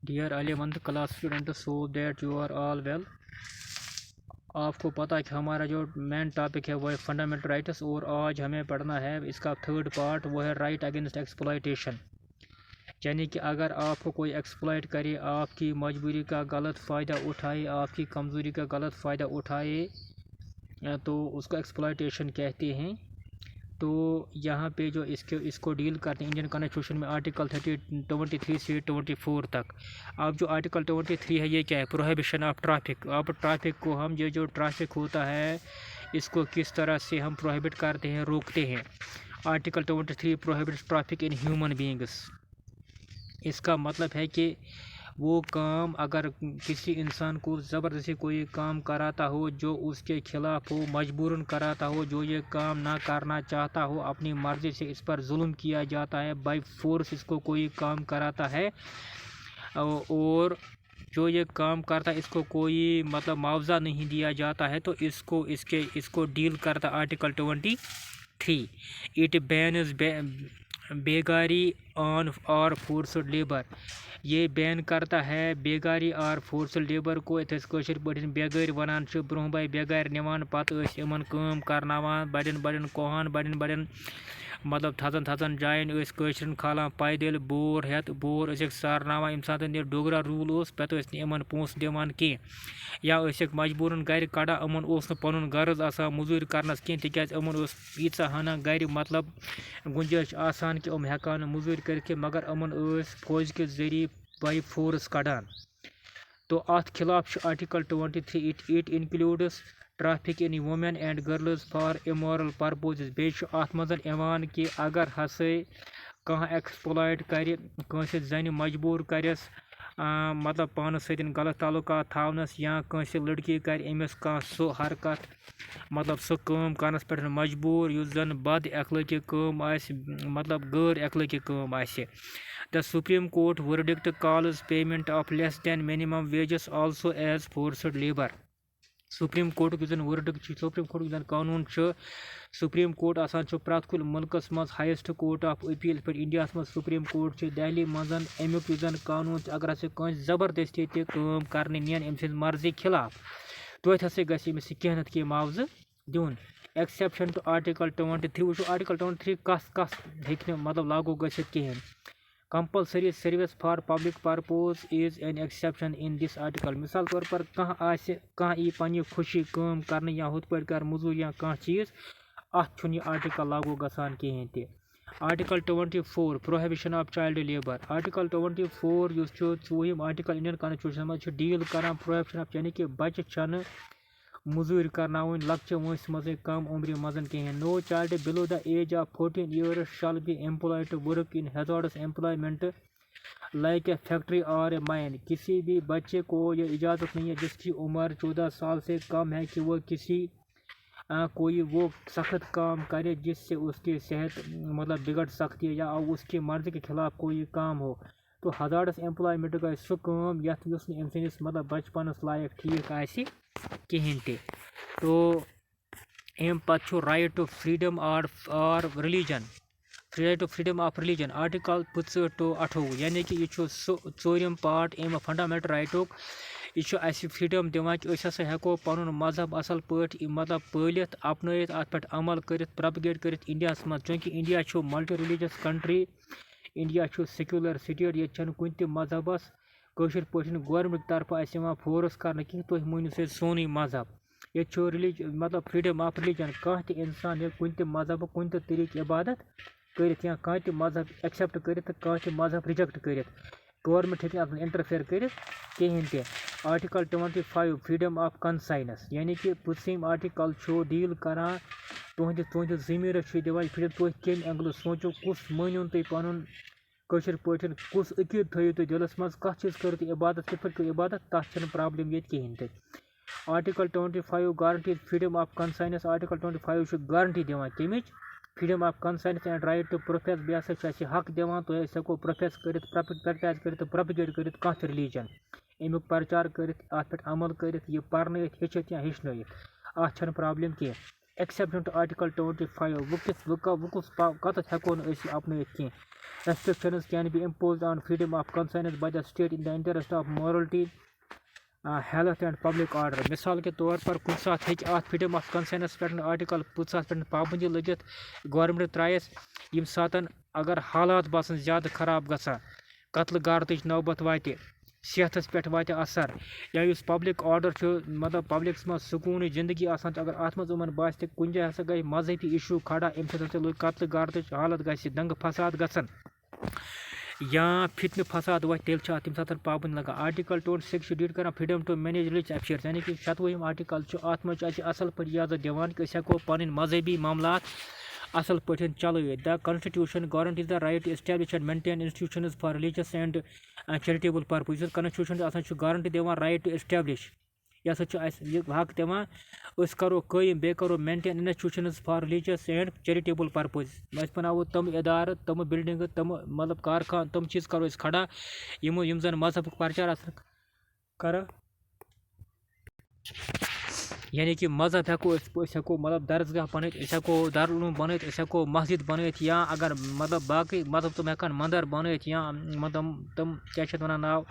Dear 11th class student, so that you are all well. आपको पता है कि हमारा जो मेन टॉपिक है वो है फंडामेंटल राइट्स, और आज हमें पढ़ना है इसका थर्ड पार्ट, वो है राइट अगेंस्ट एक्सप्लॉयटेशन। यानी कि अगर आपको कोई एक्सप्लॉयट करे, आपकी मजबूरी का गलत फ़ायदा उठाए, आपकी कमज़ोरी का गलत फ़ायदा उठाए, तो उसको एक्सप्लॉयटेशन कहते हैं। तो यहाँ पे जो इसको डील करते हैं इंडियन कॉन्स्टिट्यूशन में आर्टिकल 23 से 24 तक। अब जो आर्टिकल 23 है ये क्या है? Prohibition of traffic. अब ट्रैफिक को हम ये जो ट्रैफिक होता है इसको किस तरह से हम प्रोहिबिट करते हैं, रोकते हैं। Article 23 prohibits traffic in human beings. इसका मतलब है कि वो काम अगर किसी इंसान को ज़बरदस्ती कोई काम कराता हो जो उसके खिलाफ हो, मजबूरन कराता हो, जो ये काम ना करना चाहता हो, अपनी मर्ज़ी से इस पर जुल्म किया जाता है, बाय फोर्स इसको कोई काम कराता है, और जो ये काम करता है इसको कोई मतलब मुआवजा नहीं दिया जाता है, तो इसको डील करता आर्टिकल 23। इट बैन्स बेगारी ऑन और फोर्स्ड लेबर। ये बैन करता है बेगारी और फोर्स्ड लेबर को। बेगार वनान ब्रोह बाय बेगार निवान पत इमन काम करनावान बड़न कोहान बड़न मतलब थजन जायन खालान पैदल बोर हेत बोर सारनावान यम सात डोगरा रूल पे इमन पोस दिवान कह, या मजबूरन गर कड़ा इमन पन गर्ज आसान मजूर करनस कह, तिकाज इमन यीचा हना गर मतलब गुंजाइश आसान कि हेकान मजूर कर, मगर इमन फौज के जरिए बाई फोर्स कड़ान। तो अत खिलाफ article 23। It includes traffic in women and girls for immoral purpose. बेत मज कि अगर हसे कह एक्सप्लॉयट कर जन मजबूर करस मतलब पान सत गलत ताल्लुकात थावनस, या कंस लड़की कर अमिस कह सो हरकत मतलब सो काम करनस पे मजबूर युस जन बद अखलाकी काम आसि, मतलब गैर अखलाकी काम आसि। The Supreme Court verdict calls payment of less than minimum wages also as forced labor. Supreme court जो वर्डिक्ट, सुप्रीम कोर्ट जो कानून, सुप्रीम कोर्ट आसान प्रत कुल मुल्कस मज हाइस्ट कोर्ट ऑफ अपील पे इंडिया मज सुप्रीम कोर्ट दिल्ली मज अमुक कानून अगर हसा कह जबरदस्ती तम कर नीन अम मर्जी खिलाफ, तो हसा गमिस कह नत कह मुआवजा दिन। Exception to article 23। वो आर्टिकल 23 कस हे मतलब लागू गहन। Compulsory service for public purpose is an exception in this article. मिसाल तौर पर कह यी पन्नी खुशी काम कर या हुत पे कर मजूर या कह चीज़, अत आर्टिकल लागू गसान कहें ते। Article 24 prohibition of child labour. Article 24 use 24 article Indian constitution मज डील कर प्रोहिबिशन ऑफ, यानी कि बच्चे छन मजूर करनावन लक्चे वंस मज कम उम्र मज कहें। No child below the age of 14 years shall be employed to work in hazardous employment like a factory और ए माइन। किसी भी बच्चे को यह इजाज़त नहीं है जिसकी उम्र 14 साल से कम है कि वह किसी कोई वो सख्त काम करे जिससे उसकी सेहत मतलब बिगड़ सकती है, या उसकी मर्जी के खिलाफ कोई काम हो। तो हजार्डस एम्प्लॉयमेंट गई सह काम यथ मतलब बचपन लायक ठीक आसि कहें ते। तो अम पे राइट टू फ्रीडम और religion. Right to freedom of religion article 25 to 28, यानी कि यह चोरम पार्ट अम फंडामेंटल राइटुक। यह फ्रीडम दिवान कि हसा हेको पन मजहब असल पे मतलब पालित अपनत अत पे अमल कर प्रोपगेट कर इंडिया मज, चूँकि India multi religious country, India secular state. ये कुन त मजहबस कशर पे गवर्नमेंट तरफ फोर्स कर कह तुम मानियो सोन मजहब। ये मतलब फ्रीडम ऑफ रिलीजन, कह त इंसान हे कुन त मजहब कुन त तरीक इबादत कर, या कह त मजहब एक्सेप्ट कर, कह त मजहब रिजेक्ट कर। गवर्नमेंट हे इंटरफेयर कर कहें ते। आर्टिकल 25 फ्रीडम ऑफ कंसाइंस, यानी कि 25 आर्टिकल डील कर तुहद जमीरस दिवान फ्रीडम, तुम कम एंगल सोचो, कुस मानो तुम पन कशर पे कुस अकीद थो तुम दिलस मज, कत चीज करो तुम इबादत, कित पे इबादत, तथ प्रॉब्लम ये कहें ते। Article 25 guarantee freedom of conscience. Article 25 guarantee दिवान कमिच freedom of conscience and right to profess. बे हक दिवान तुम हेको प्रोफेस कर, प्रैक्टिस कर, प्रोपगेट कर कत रिलीजन, अमुक प्रचार कर, अत पे अमल कर, यह पढ़ हेचित या हेचन, अत प्रॉब्लम कह। एक्सेप्शन टू आर्टिकल 25 वो कत हेको अपन कह। restrictions can be imposed on freedom of conscience by the state in the interest of morality, health and public order. मिसाल के तौर पर कुछ साथ है कि आत फ्रीडम ऑफ कंसेंस पे आर्टिकल कुछ साथ पे पाबंदी लगित गवर्नमेंट त्रायस यम सातन अगर हालात बासन ज़्यादा खराब गसा कत्ल गारतच नौबत वाते सेहतस पे वाते असर या उस पब्लिक ऑर्डर मतलब पब्लिक में सुकून जिंदगी आसान अगर अत मज बास कुछ जाए हसा गई मजहबी इशू खड़ा अम सत कत्ल गारतच हालत गि दंग फसाद गसन या फितन फसाद वह तेल तम सात पाबंद लगा। आर्टिकल 26 डीड कर freedom to manage religious affairs यानी कि 27 आर्टिकल अत मज असल पे इजाजत दिवान कि हेको पन मजहबी मामला असल पे चलवित। The constitution guarantees the right to establish and maintain institutions for religious and charitable purpose. Constitution guarantee दिवान राइट टू एस्टैब्लिश यह हक दिवान करो कायम बे करो maintain institutions for religious and charitable purpose. बनावो तम इदार तम बिल्डिंग तम मतलब कारखान तम चीज़ करो खड़ा यम जन मजहब प्रचार कर यानी कि मजहब हेको मतलब दरसगाह बन हेको दारुल उलूम बन हेको मस्जिद बन या अगर मतलब बाकी मजहब तम हेकान मंदिर बन या मतलब तम क्या वन नाव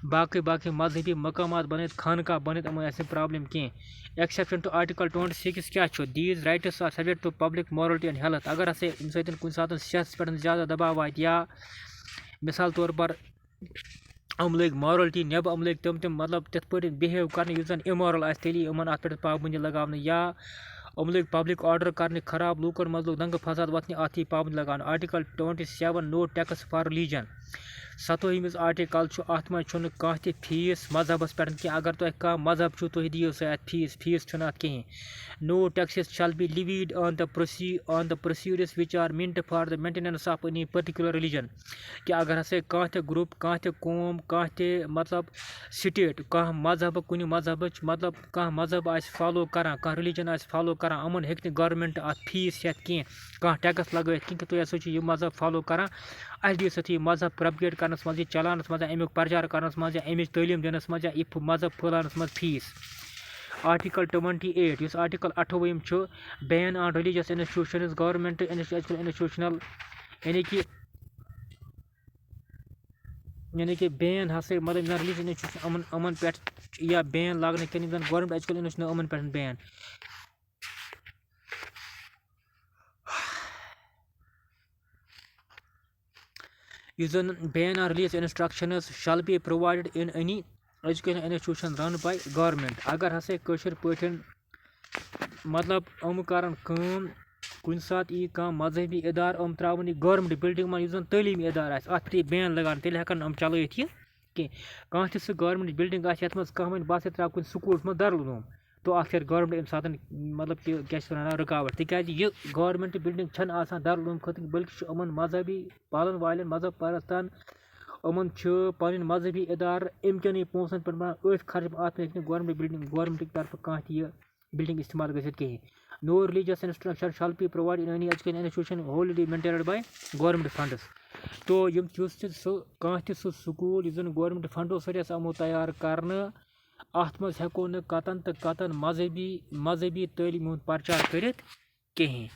बाकी बाकी मजहबी मकामात बन खानका बन ऐसे प्रॉब्लम कह। एक्सेप्शन टू आर्टिकल 26 क्या these rights are subject to public morality and health अगर हसे अम सत कुछ सात सेहत पे ज़्यादा दबाव वात या मिसाल तौर पर अम लग मॉरलिटी नब अम लग तम मतलब तथ पे बिहेव कर जन इमोरल तेली इन अत पे पाबंदी लगान या अम लग पब्लिक ऑर्डर कर खराब लूकन मज लोग दंग फसाद वतन अत पाबंदी लगान। Article 27 no tax for religion 27 article अत मज कह फीस मजहबस पे कह अगर तुम कह मजहब तुम दियो सा फीस अत कहें। No taxes shall be levied on the proceeds which are meant for the maintenance of any particular religion कि अगर हसे कह ग्रुप कह कौम कह मतलब स्टेट कह मजहब कुन मजहब मतलब कह मजहब आ फॉलो करान कह रिलीजन आ फॉलो करान अमन हेक गवर्नमेंट अत फीस हेत कह टैक्स लगत कि तुम हसा यह मजहब फॉलो करान अस दियो सा यह मजहब प्रोपगेट करनस मज चलानस मज अमुक प्रचार करनस मज अमिच तालीम दिनस मज यह मजहब फैलानस मज फीस। आर्टिकल 28 इस article 28 ban on religious institutions government institutional यानी कि बैन हसे मतलब रिलीजियस इंस्टीट्यूशन अमन पे या बैन लागने के गवर्नमेंट एजुकेशन इंस्टीट्यूशन अमन पे ban. Using ban or release instructions shall be provided in any education institution run by government अगर हसे कशर पे मतलब अम कर कुन सात यी कह मजहबी इदार अम त्रावन गवर्नमेंट बिल्डिंग में जन तलीमी इदार अत पे बैन लगान तेल हेकन अम चलत यह कह सह गवर्नमेंट बिल्डिंग ये मज कह वन बस त्रा कुन स्कूल मज दारुल उलूम तो अत कर गवर्नमेंट अम सात मतलब कि क्या वन रुकावट तिकाज यह गवर्नमेंट बिल्डिंग दारुल उलूम खत बल्कि अमन मजहबी पालन वाले मजहब परस्तान अमन पन मजहबी इदार अमकन पोसन पे बनान अथ खर्च अत गवर्नमेंट तरफ कह बिल्डिंग इस्तेमाल गि कहें। No religious instruction shall be provide in any education institution wholly maintained by government funds तो यम कह स्कूल जन गवर्नमेंट फंडो सर आमो तैयार करने अत मज हेको न कतन तो कतन मजहबी तालीम प्रचार कर कहें।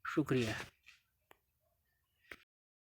शुक्रिया।